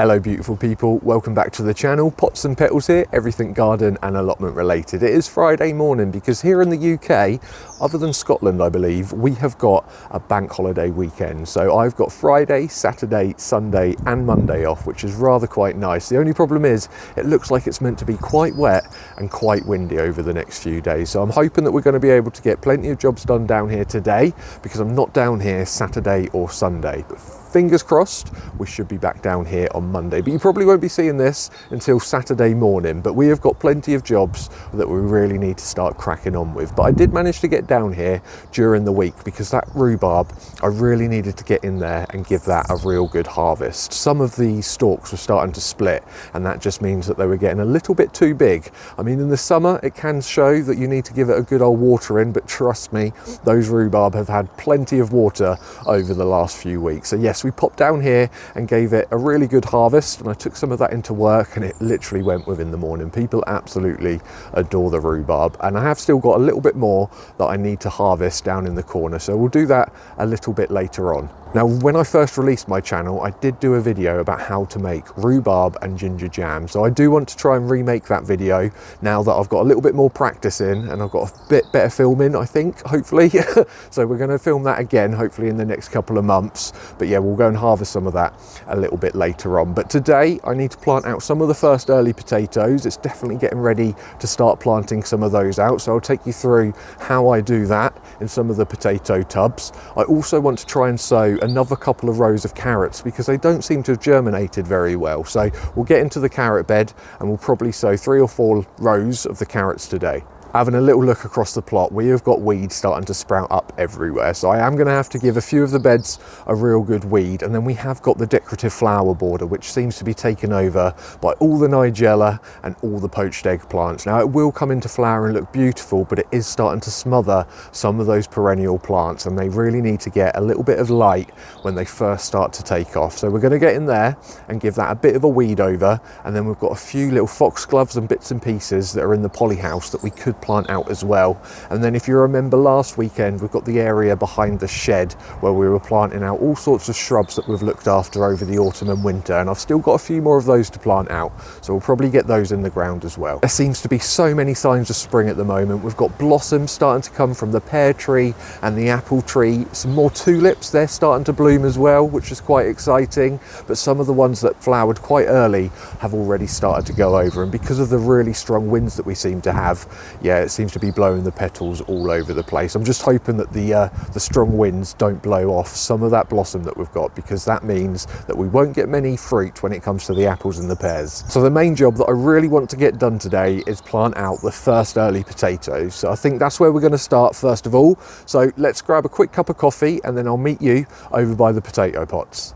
Hello beautiful people, welcome back to the channel. Pots and Petals here, everything garden and allotment related. It is Friday morning because here in the UK, other than Scotland I believe, we have got a bank holiday weekend. So I've got Friday, Saturday, Sunday and Monday off, which is rather quite nice. The only problem is it looks like it's meant to be quite wet and quite windy over the next few days. So I'm hoping that we're going to be able to get plenty of jobs done down here today because I'm not down here Saturday or Sunday. But fingers crossed, we should be back down here on Monday. But you probably won't be seeing this until Saturday morning. But we have got plenty of jobs that we really need to start cracking on with. But I did manage to get down here during the week because that rhubarb, I really needed to get in there and give that a real good harvest. Some of the stalks were starting to split and that just means that they were getting a little bit too big. I mean, in the summer, it can show that you need to give it a good old watering, but trust me, those rhubarb have had plenty of water over the last few weeks. So yes, we popped down here and gave it a really good harvest, and I took some of that into work and it literally went within the morning. People absolutely adore the rhubarb, and I have still got a little bit more that I need to harvest down in the corner, so we'll do that a little bit later on. Now, when I first released my channel, I did do a video about how to make rhubarb and ginger jam. So I do want to try and remake that video now that I've got a little bit more practice in and I've got a bit better filming, I think, hopefully. So we're going to film that again, hopefully in the next couple of months. But yeah, we'll go and harvest some of that a little bit later on. But today I need to plant out some of the first early potatoes. It's definitely getting ready to start planting some of those out. So I'll take you through how I do that in some of the potato tubs. I also want to try and sow another couple of rows of carrots because they don't seem to have germinated very well. So we'll get into the carrot bed and we'll probably sow 3 or 4 rows of the carrots today. Having a little look across the plot, we have got weeds starting to sprout up everywhere. So I am going to have to give a few of the beds a real good weed. And then we have got the decorative flower border, which seems to be taken over by all the nigella and all the poached egg plants. Now it will come into flower and look beautiful, but it is starting to smother some of those perennial plants and they really need to get a little bit of light when they first start to take off. So we're going to get in there and give that a bit of a weed over. And then we've got a few little foxgloves and bits and pieces that are in the poly house that we could plant out as well. And then if you remember last weekend, we've got the area behind the shed where we were planting out all sorts of shrubs that we've looked after over the autumn and winter, and I've still got a few more of those to plant out, so we'll probably get those in the ground as well. There seems to be so many signs of spring at the moment. We've got blossoms starting to come from the pear tree and the apple tree, some more tulips, they're starting to bloom as well, which is quite exciting, but some of the ones that flowered quite early have already started to go over, and because of the really strong winds that we seem to have, yeah, it seems to be blowing the petals all over the place. I'm just hoping that the strong winds don't blow off some of that blossom that we've got, because that means that we won't get many fruit when it comes to the apples and the pears. So the main job that I really want to get done today is plant out the first early potatoes. So I think that's where we're going to start first of all. So let's grab a quick cup of coffee and then I'll meet you over by the potato pots.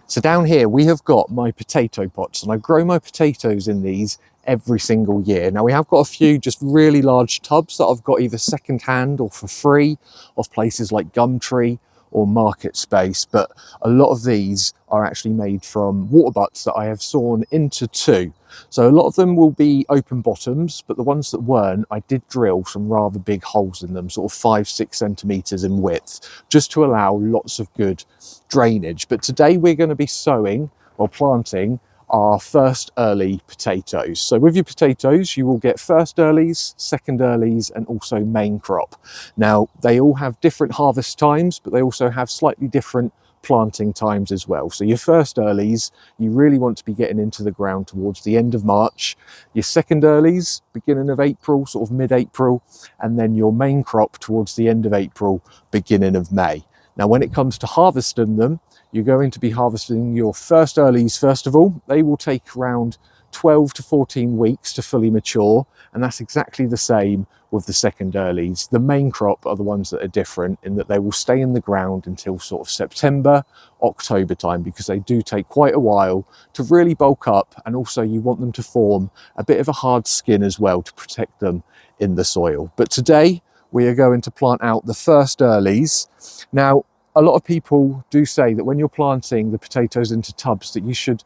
So down here we have got my potato pots and I grow my potatoes in these every single year. Now we have got a few just really large tubs that I've got either second hand or for free off places like Gumtree or Market Space, but a lot of these are actually made from water butts that I have sawn into 2. So a lot of them will be open bottoms, but the ones that weren't, I did drill some rather big holes in them, sort of 5-6 centimeters in width, just to allow lots of good drainage. But today we're going to be sowing or planting our first early potatoes. So with your potatoes, you will get first earlies, second earlies, and also main crop. Now, they all have different harvest times, but they also have slightly different planting times as well. So your first earlies, you really want to be getting into the ground towards the end of March. Your second earlies, beginning of April, sort of mid-April, and then your main crop towards the end of April, beginning of May. Now, when it comes to harvesting them, you're going to be harvesting your first earlies first of all. They will take around 12 to 14 weeks to fully mature, and that's exactly the same with the second earlies. The main crop are the ones that are different in that they will stay in the ground until sort of September, October time, because they do take quite a while to really bulk up, and also you want them to form a bit of a hard skin as well to protect them in the soil. But today we are going to plant out the first earlies. Now, a lot of people do say that when you're planting the potatoes into tubs that you should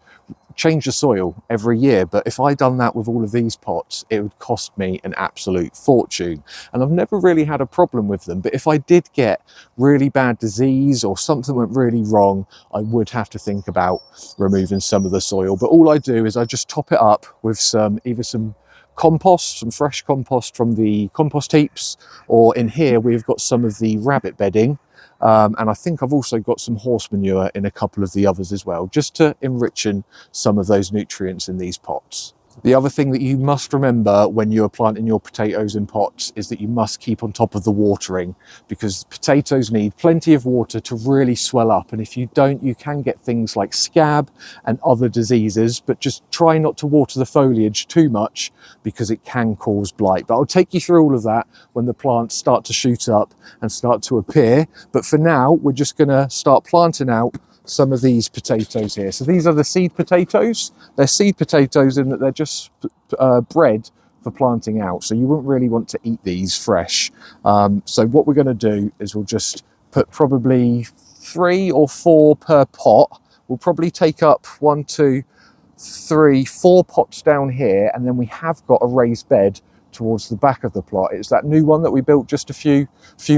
change the soil every year, but if I done that with all of these pots, it would cost me an absolute fortune. And I've never really had a problem with them, but if I did get really bad disease or something went really wrong, I would have to think about removing some of the soil. But all I do is I just top it up with either some compost, some fresh compost from the compost heaps, or in here we've got some of the rabbit bedding. And I think I've also got some horse manure in a couple of the others as well, just to enrichen some of those nutrients in these pots. The other thing that you must remember when you're planting your potatoes in pots is that you must keep on top of the watering, because potatoes need plenty of water to really swell up. And if you don't, you can get things like scab and other diseases, but just try not to water the foliage too much because it can cause blight. But I'll take you through all of that when the plants start to shoot up and start to appear. But for now, we're just going to start planting out some of these potatoes here. So these are the seed potatoes. They're seed potatoes in that they're just bred for planting out. So you wouldn't really want to eat these fresh. So what we're going to do is we'll just put probably 3 or 4 per pot. We'll probably take up 1, 2, 3, 4 pots down here, and then we have got a raised bed towards the back of the plot. It's that new one that we built just a few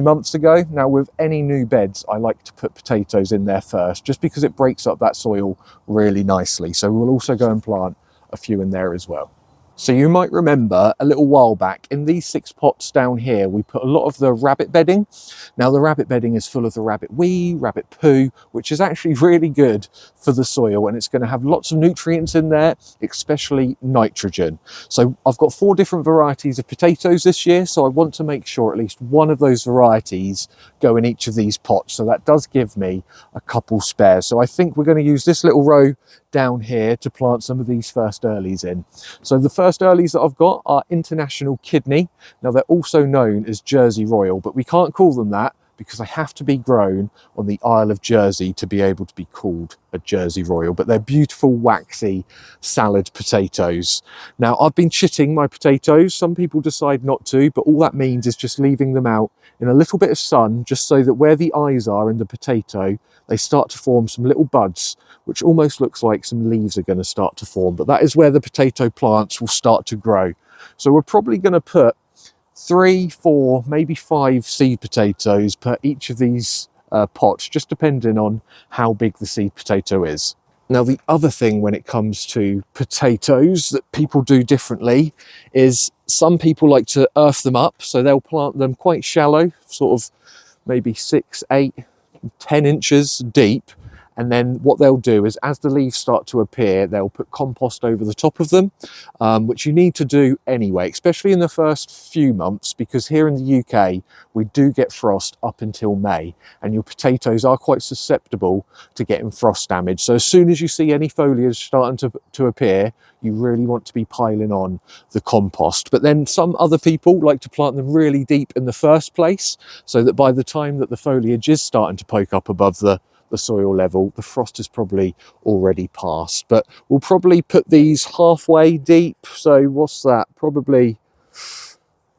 months ago. Now, with any new beds, I like to put potatoes in there first, just because it breaks up that soil really nicely. So we'll also go and plant a few in there as well. So you might remember a little while back in these 6 pots down here, we put a lot of the rabbit bedding. Now the rabbit bedding is full of the rabbit wee, rabbit poo, which is actually really good for the soil, and it's going to have lots of nutrients in there, especially nitrogen. So I've got 4 different varieties of potatoes this year, so I want to make sure at least one of those varieties go in each of these pots. So that does give me a couple spares. So I think we're going to use this little row down here to plant some of these first earlies in. So the first earlies that I've got are International Kidney. Now they're also known as Jersey Royal, but we can't call them that because they have to be grown on the Isle of Jersey to be able to be called a Jersey Royal. But they're beautiful, waxy salad potatoes. Now I've been chitting my potatoes. Some people decide not to, but all that means is just leaving them out in a little bit of sun, just so that where the eyes are in the potato, they start to form some little buds, which almost looks like some leaves are going to start to form. But that is where the potato plants will start to grow. So we're probably going to put 3, 4, maybe 5 seed potatoes per each of these pots, just depending on how big the seed potato is. Now, the other thing when it comes to potatoes that people do differently is some people like to earth them up. So they'll plant them quite shallow, sort of maybe 6, 8, 10 inches deep. And then what they'll do is, as the leaves start to appear, they'll put compost over the top of them, which you need to do anyway, especially in the first few months, because here in the UK, we do get frost up until May, and your potatoes are quite susceptible to getting frost damage. So as soon as you see any foliage starting to appear, you really want to be piling on the compost. But then some other people like to plant them really deep in the first place, so that by the time that the foliage is starting to poke up above the soil level, the frost is probably already passed. But we'll probably put these halfway deep. So what's that? Probably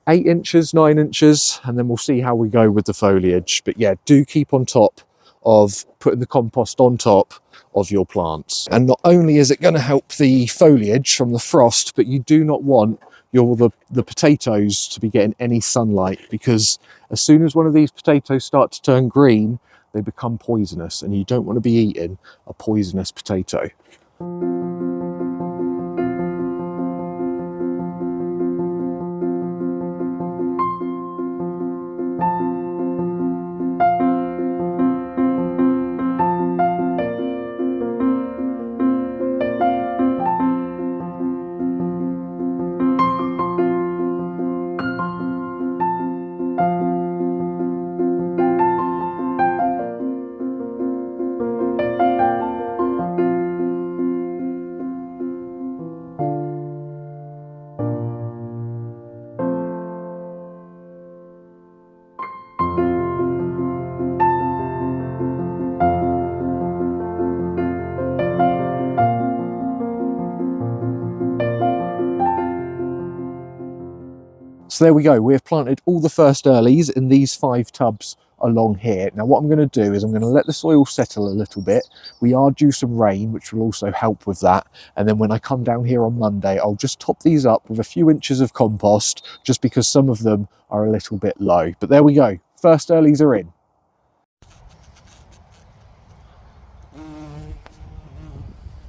8 inches, 9 inches, and then we'll see how we go with the foliage. But yeah, do keep on top of putting the compost on top of your plants. And not only is it going to help the foliage from the frost, but you do not want the potatoes to be getting any sunlight, because as soon as one of these potatoes start to turn green, they become poisonous, and you don't want to be eating a poisonous potato. So there we go, we've planted all the first earlies in these 5 tubs along here. Now what I'm going to do is I'm going to let the soil settle a little bit. We are due some rain, which will also help with that. And then when I come down here on Monday, I'll just top these up with a few inches of compost, just because some of them are a little bit low. But there we go. First earlies are in.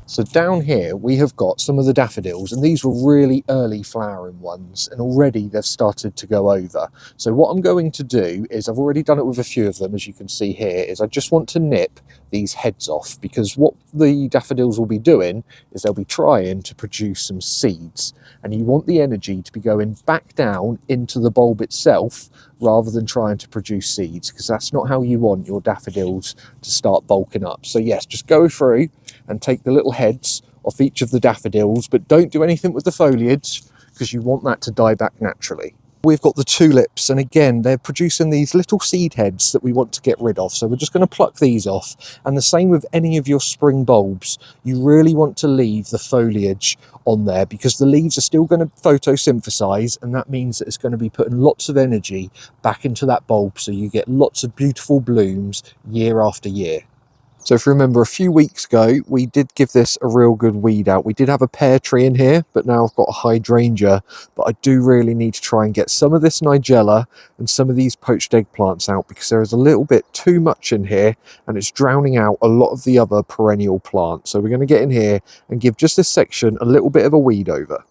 So down here we have got some of the daffodils, and these were really early flowering ones, and already they've started to go over. So what I'm going to do is, I've already done it with a few of them, as you can see here, is I just want to nip these heads off, because what the daffodils will be doing is they'll be trying to produce some seeds, and you want the energy to be going back down into the bulb itself rather than trying to produce seeds, because that's not how you want your daffodils to start bulking up. So yes, just go through and take the little heads off each of the daffodils, but don't do anything with the foliage, because you want that to die back naturally. We've got the tulips, and again, they're producing these little seed heads that we want to get rid of. So we're just going to pluck these off. And the same with any of your spring bulbs. You really want to leave the foliage on there, because the leaves are still going to photosynthesize, and that means that it's going to be putting lots of energy back into that bulb, so you get lots of beautiful blooms year after year. So if you remember, a few weeks ago, we did give this a real good weed out. We did have a pear tree in here, but now I've got a hydrangea. But I do really need to try and get some of this nigella and some of these poached egg plants out, because there is a little bit too much in here, and it's drowning out a lot of the other perennial plants. So we're going to get in here and give just this section a little bit of a weed over.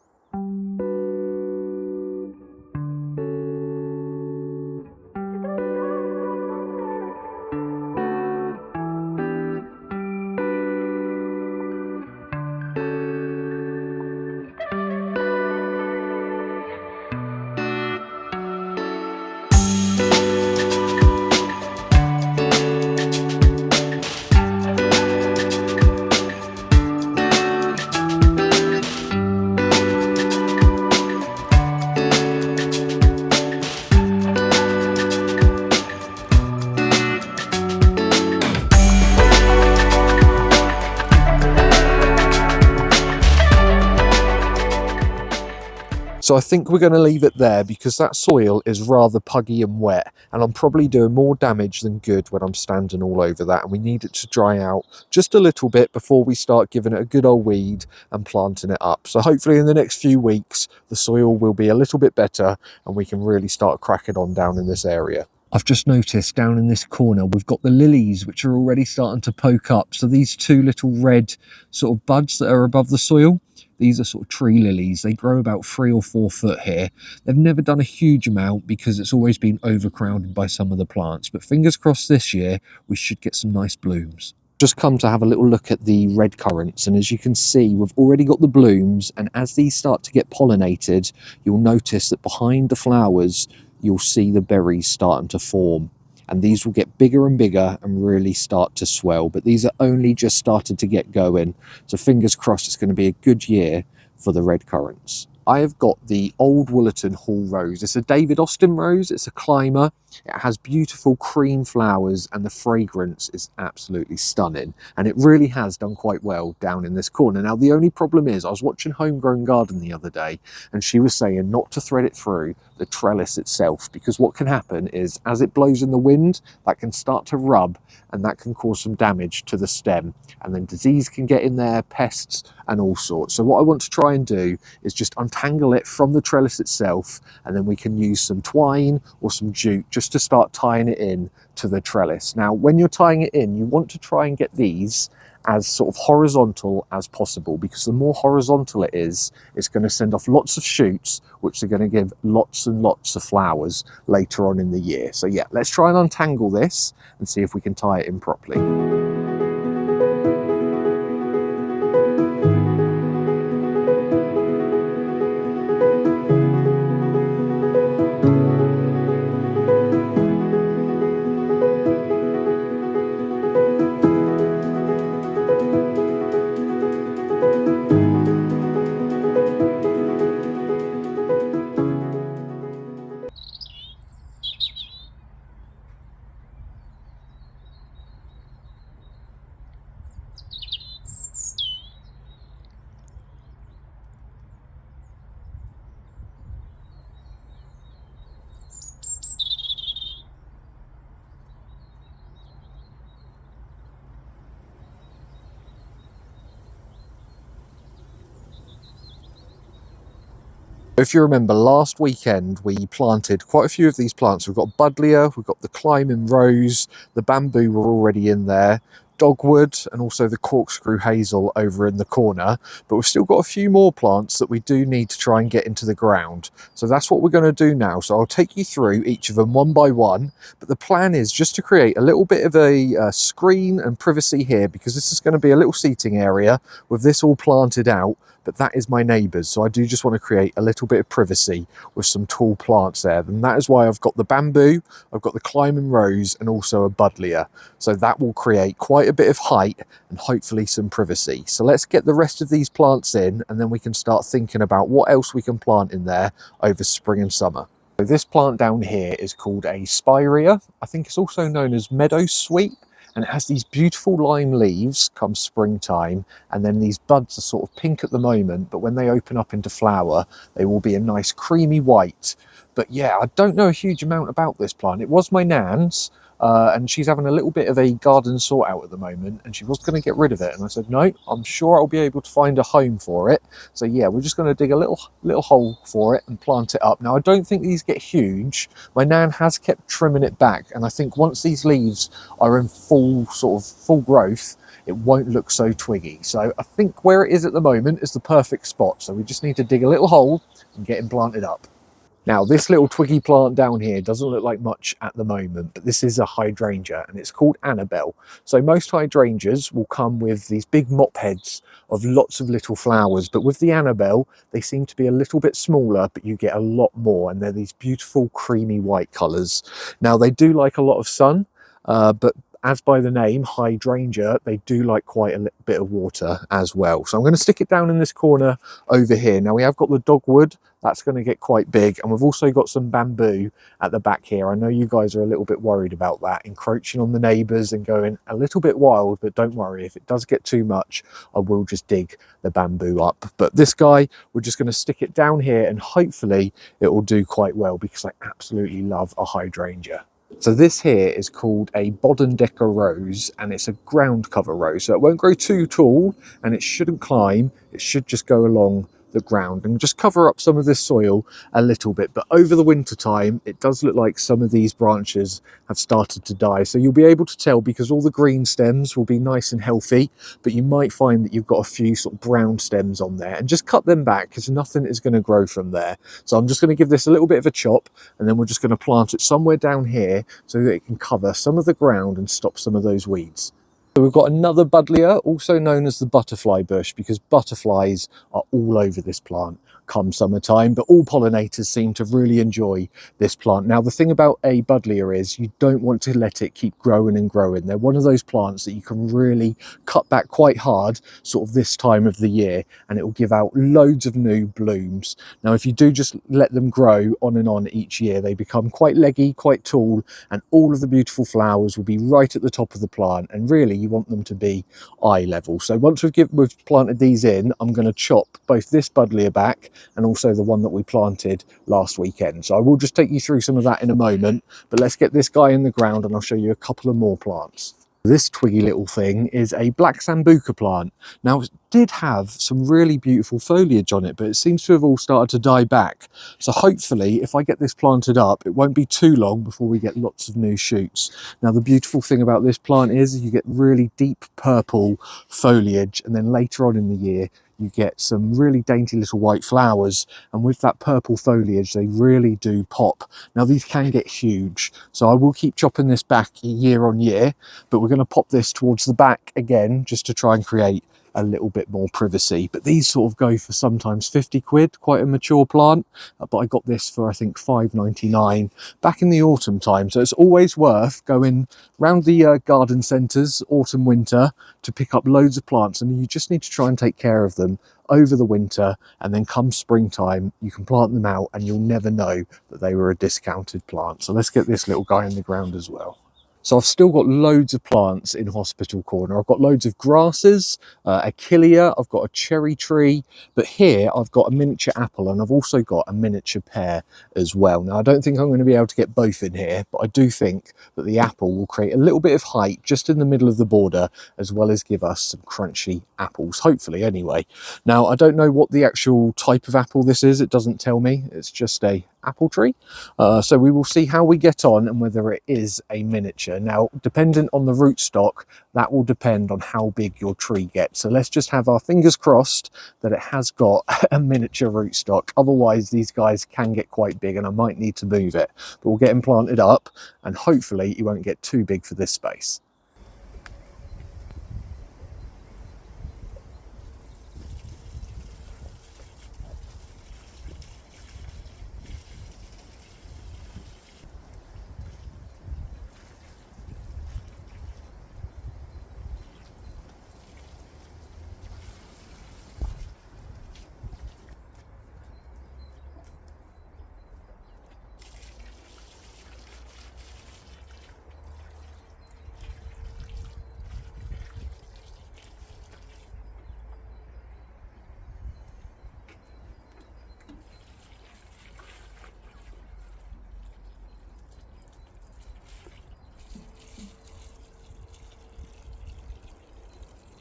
So I think we're going to leave it there, because that soil is rather puggy and wet, and I'm probably doing more damage than good when I'm standing all over that, and we need it to dry out just a little bit before we start giving it a good old weed and planting it up. So hopefully in the next few weeks the soil will be a little bit better, and we can really start cracking on down in this area. I've just noticed down in this corner we've got the lilies, which are already starting to poke up. So these two little red sort of buds that are above the soil, these are sort of tree lilies. They grow about 3 or 4 foot here. They've never done a huge amount, because it's always been overcrowded by some of the plants. But fingers crossed this year we should get some nice blooms. Just come to have a little look at the red currants, and as you can see, we've already got the blooms, and as these start to get pollinated, you'll notice that behind the flowers you'll see the berries starting to form, and these will get bigger and bigger and really start to swell. But these are only just started to get going, so fingers crossed it's going to be a good year for the red currants. I have got the Old Woollerton Hall Rose. It's a David Austin rose. It's a climber. It has beautiful cream flowers, and the fragrance is absolutely stunning. And it really has done quite well down in this corner. Now, the only problem is, I was watching Homegrown Garden the other day, and she was saying not to thread it through the trellis itself, because what can happen is, as it blows in the wind, that can start to rub, and that can cause some damage to the stem, and then disease can get in there, pests and all sorts. So what I want to try and do is just untangle it from the trellis itself, and then we can use some twine or some jute just to start tying it in to the trellis. Now, when you're tying it in, you want to try and get these as sort of horizontal as possible, because the more horizontal it is, it's going to send off lots of shoots, which are going to give lots and lots of flowers later on in the year. So yeah, let's try and untangle this and see if we can tie it in properly. If you remember, last weekend we planted quite a few of these plants. We've got buddleia, we've got the climbing rose, the bamboo were already in there, dogwood, and also the corkscrew hazel over in the corner. But we've still got a few more plants that we do need to try and get into the ground. So that's what we're going to do now. So I'll take you through each of them one by one. But the plan is just to create a little bit of a screen and privacy here, because this is going to be a little seating area with this all planted out. But that is my neighbours, so I do just want to create a little bit of privacy with some tall plants there. And that is why I've got the bamboo, I've got the climbing rose, and also a buddleia. So that will create quite a bit of height and hopefully some privacy. So let's get the rest of these plants in, and then we can start thinking about what else we can plant in there over spring and summer. So this plant down here is called a spirea. I think it's also known as meadow sweet. And it has these beautiful lime leaves come springtime, and then these buds are sort of pink at the moment, but when they open up into flower, they will be a nice creamy white. But yeah, I don't know a huge amount about this plant. It was my nan's, and she's having a little bit of a garden sort out at the moment, and she was going to get rid of it. And I said, no, I'm sure I'll be able to find a home for it. So yeah, we're just going to dig a little hole for it and plant it up. Now, I don't think these get huge. My nan has kept trimming it back, and I think once these leaves are in full growth, it won't look so twiggy. So I think where it is at the moment is the perfect spot. So we just need to dig a little hole and get it planted up. Now, this little twiggy plant down here doesn't look like much at the moment, but this is a hydrangea and it's called Annabelle. So most hydrangeas will come with these big mop heads of lots of little flowers, but with the Annabelle, they seem to be a little bit smaller, but you get a lot more, and they're these beautiful creamy white colours. Now, they do like a lot of sun, but as by the name, hydrangea, they do like quite a little bit of water as well. So I'm going to stick it down in this corner over here. Now we have got the dogwood, that's going to get quite big, and we've also got some bamboo at the back here. I know you guys are a little bit worried about that, encroaching on the neighbours and going a little bit wild, but don't worry, if it does get too much, I will just dig the bamboo up. But this guy, we're just going to stick it down here, and hopefully it will do quite well, because I absolutely love a hydrangea. So this here is called a Bodendecker rose, and it's a ground cover rose, so it won't grow too tall and it shouldn't climb. It should just go along the ground and just cover up some of this soil a little bit. But over the winter time, it does look like some of these branches have started to die. So you'll be able to tell, because all the green stems will be nice and healthy, but you might find that you've got a few sort of brown stems on there, and just cut them back because nothing is going to grow from there. So I'm just going to give this a little bit of a chop, and then we're just going to plant it somewhere down here so that it can cover some of the ground and stop some of those weeds. So we've got another buddleia, also known as the butterfly bush, because butterflies are all over this plant come summertime, but all pollinators seem to really enjoy this plant. Now, the thing about a buddleia is you don't want to let it keep growing and growing. They're one of those plants that you can really cut back quite hard sort of this time of the year, and it will give out loads of new blooms. Now, if you do just let them grow on and on each year, they become quite leggy, quite tall, and all of the beautiful flowers will be right at the top of the plant, and really you want them to be eye level. So once we've planted these in, I'm going to chop both this buddleia back and also the one that we planted last weekend. So I will just take you through some of that in a moment, but let's get this guy in the ground and I'll show you a couple of more plants. This twiggy little thing is a black sambuca plant. Now, it did have some really beautiful foliage on it, but it seems to have all started to die back. So hopefully, if I get this planted up, it won't be too long before we get lots of new shoots. Now, the beautiful thing about this plant is you get really deep purple foliage, and then later on in the year, you get some really dainty little white flowers, and with that purple foliage, they really do pop. Now, these can get huge, so I will keep chopping this back year on year, but we're going to pop this towards the back again just to try and create a little bit more privacy. But these sort of go for sometimes 50 quid, quite a mature plant, but I got this for I think £5.99 back in the autumn time. So it's always worth going round the garden centres autumn winter to pick up loads of plants, and you just need to try and take care of them over the winter, and then come springtime you can plant them out and you'll never know that they were a discounted plant. So let's get this little guy in the ground as well. So I've still got loads of plants in Hospital Corner. I've got loads of grasses, achillea, I've got a cherry tree, but here I've got a miniature apple and I've also got a miniature pear as well. Now I don't think I'm going to be able to get both in here, but I do think that the apple will create a little bit of height just in the middle of the border, as well as give us some crunchy apples, hopefully anyway. Now I don't know what the actual type of apple this is, it doesn't tell me, it's just a apple tree. So we will see how we get on and whether it is a miniature. Now, dependent on the rootstock, that will depend on how big your tree gets. So let's just have our fingers crossed that it has got a miniature rootstock. Otherwise, these guys can get quite big and I might need to move it. But we'll get him planted up and hopefully he won't get too big for this space.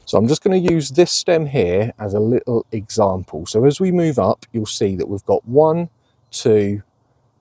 So I'm just going to use this stem here as a little example. So as we move up, you'll see that we've got 1, 2,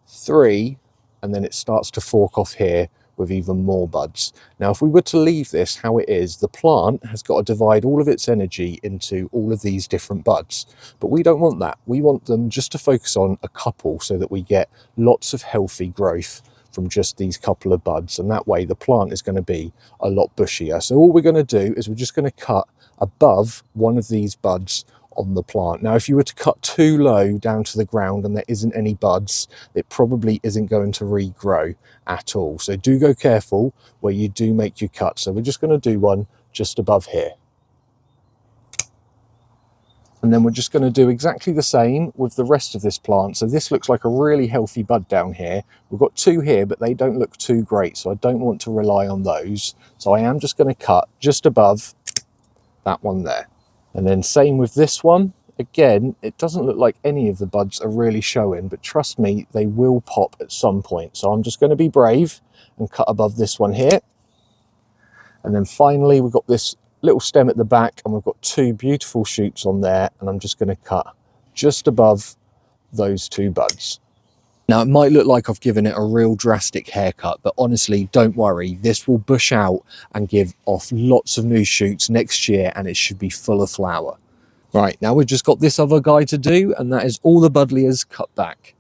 3, and then it starts to fork off here with even more buds. Now, if we were to leave this how it is, the plant has got to divide all of its energy into all of these different buds. But we don't want that. We want them just to focus on a couple so that we get lots of healthy growth from just these couple of buds, and that way the plant is going to be a lot bushier. So all we're going to do is we're just going to cut above one of these buds on the plant. Now, if you were to cut too low down to the ground and there isn't any buds, it probably isn't going to regrow at all. So do go careful where you do make your cut. So we're just going to do one just above here. And then we're just going to do exactly the same with the rest of this plant. So this looks like a really healthy bud down here. We've got 2 here, but they don't look too great, so I don't want to rely on those. So I am just going to cut just above that one there. And then same with this one. Again, it doesn't look like any of the buds are really showing, but trust me, they will pop at some point. So I'm just going to be brave and cut above this one here. And then finally, we've got this little stem at the back and we've got 2 beautiful shoots on there, and I'm just going to cut just above those 2 buds. Now, it might look like I've given it a real drastic haircut, but honestly, don't worry. This will bush out and give off lots of new shoots next year, and it should be full of flower. Right, now we've just got this other guy to do, and that is all the buddleias cut back.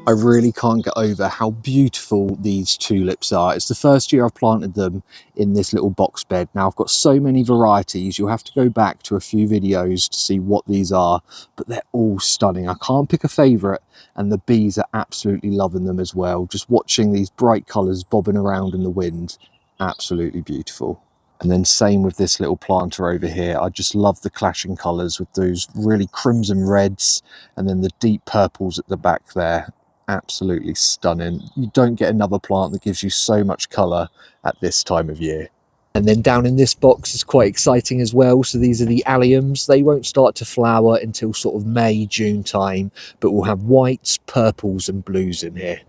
I really can't get over how beautiful these tulips are. It's the first year I've planted them in this little box bed. Now I've got so many varieties, you'll have to go back to a few videos to see what these are, but they're all stunning. I can't pick a favourite, and the bees are absolutely loving them as well. Just watching these bright colours bobbing around in the wind, absolutely beautiful. And then same with this little planter over here. I just love the clashing colours with those really crimson reds and then the deep purples at the back there. Absolutely stunning. You don't get another plant that gives you so much colour at this time of year. And then down in this box is quite exciting as well. So these are the alliums. They won't start to flower until sort of May, June time, but we'll have whites, purples and blues in here.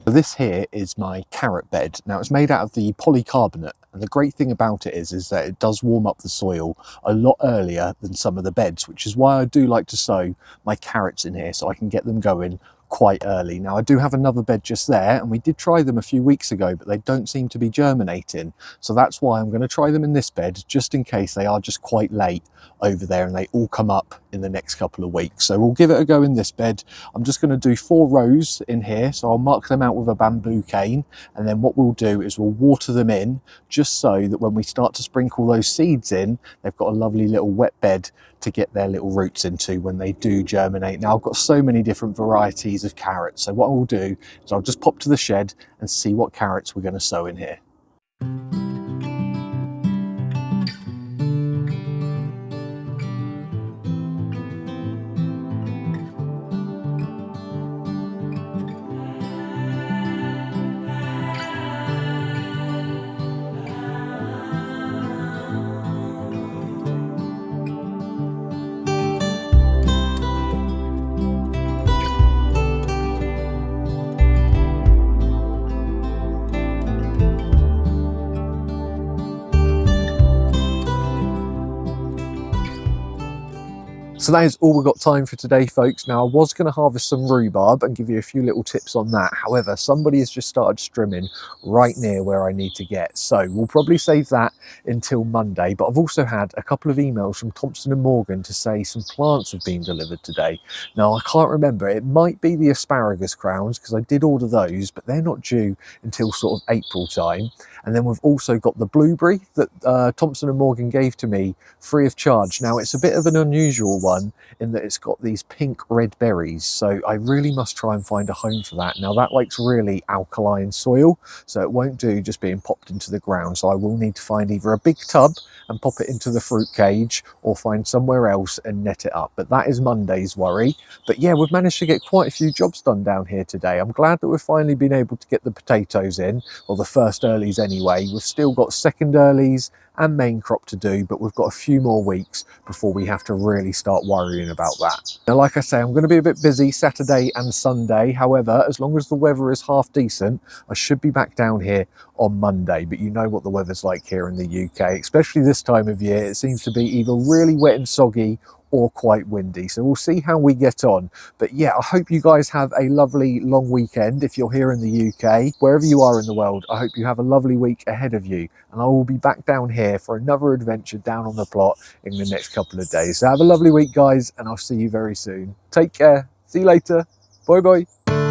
So this here is my carrot bed. Now it's made out of the polycarbonate, and the great thing about it is that it does warm up the soil a lot earlier than some of the beds, which is why I do like to sow my carrots in here so I can get them going quite early. Now I do have another bed just there, and we did try them a few weeks ago, but they don't seem to be germinating. So that's why I'm going to try them in this bed, just in case they are just quite late over there and they all come up in the next couple of weeks. So we'll give it a go in this bed. I'm just going to do 4 rows in here, so I'll mark them out with a bamboo cane, and then what we'll do is we'll water them in, just so that when we start to sprinkle those seeds in, they've got a lovely little wet bed to get their little roots into when they do germinate. Now I've got so many different varieties of carrots, so what I'll do is I'll just pop to the shed and see what carrots we're going to sow in here. So that is all we've got time for today, folks. Now, I was going to harvest some rhubarb and give you a few little tips on that. However, somebody has just started strimming right near where I need to get. So we'll probably save that until Monday. But I've also had a couple of emails from Thompson & Morgan to say some plants have been delivered today. Now, I can't remember. It might be the asparagus crowns, because I did order those, but they're not due until sort of April time. And then we've also got the blueberry that Thompson & Morgan gave to me free of charge. Now, it's a bit of an unusual one in that it's got these pink red berries, so I really must try and find a home for that. Now, that likes really alkaline soil, so it won't do just being popped into the ground. So I will need to find either a big tub and pop it into the fruit cage, or find somewhere else and net it up. But that is Monday's worry. But yeah, we've managed to get quite a few jobs done down here today. I'm glad that we've finally been able to get the potatoes in, or the first earlies anyway. We've still got second earlies and main crop to do, but we've got a few more weeks before we have to really start worrying about that. Now, like I say, I'm going to be a bit busy Saturday and Sunday. However, as long as the weather is half decent, I should be back down here on Monday. But you know what the weather's like here in the UK, especially this time of year. It seems to be either really wet and soggy or quite windy, so we'll see how we get on. But yeah, I hope you guys have a lovely long weekend if you're here in the UK. Wherever you are in the world, I hope you have a lovely week ahead of you, and I will be back down here for another adventure down on the plot in the next couple of days. So have a lovely week, guys, and I'll see you very soon. Take care. See you later. Bye bye.